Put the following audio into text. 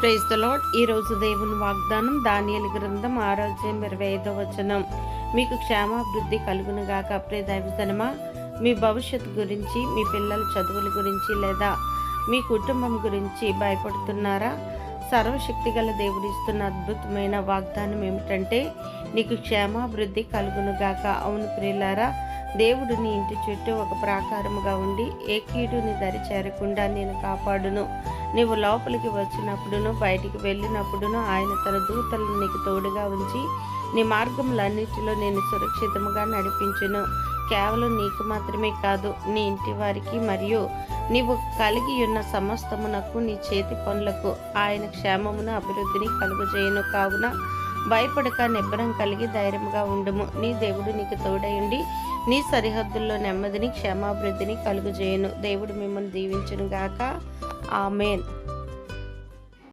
Praise the lord. ఈరోజు దేవుని వాగ్దానం దానియేలు గ్రంథం 6:25. మీకు క్షేమాభివృద్ధి కలుగును గాక. ప్రియ దైవజనమా, మీ భవిష్యత్తు గురించి, మీ పిల్లల చదువుల గురించి లేదా మీ కుటుంబం గురించి భయపడుతున్నారా? సర్వశక్తి గల దేవుడు ఇస్తున్న అద్భుతమైన వాగ్దానం ఏమిటంటే, నీకు క్షేమాభివృద్ధి కలుగును గాక. అవును ప్రియులారా, దేవుడు నీ ఇంటి చుట్టూ ఒక ప్రాకారముగా ఉండి ఏ కీడు నీ దరి చేరకుండా నేను కాపాడును. నీవు లోపలికి వచ్చినప్పుడును బయటికి వెళ్ళినప్పుడును ఆయన తన దూతలను నీకు తోడుగా ఉంచి నీ మార్గములన్నిటిలో నేను సురక్షితముగా నడిపించును. కేవలం నీకు మాత్రమే కాదు, నీ ఇంటి వారికి మరియు నీవు కలిగి ఉన్న సమస్తమునకు, నీ చేతి పనులకు ఆయన క్షేమమును అభివృద్ధిని కలుగజేయను. కావున భయపడక నిబ్బరం కలిగి ధైర్యముగా ఉండుము. నీ దేవుడు నీకు తోడయుండి నీ సరిహద్దుల్లో నెమ్మదిని క్షేమాభివృద్ధిని కలుగజేయను. దేవుడు మిమ్మల్ని దీవించును గాక. ఆమేన్.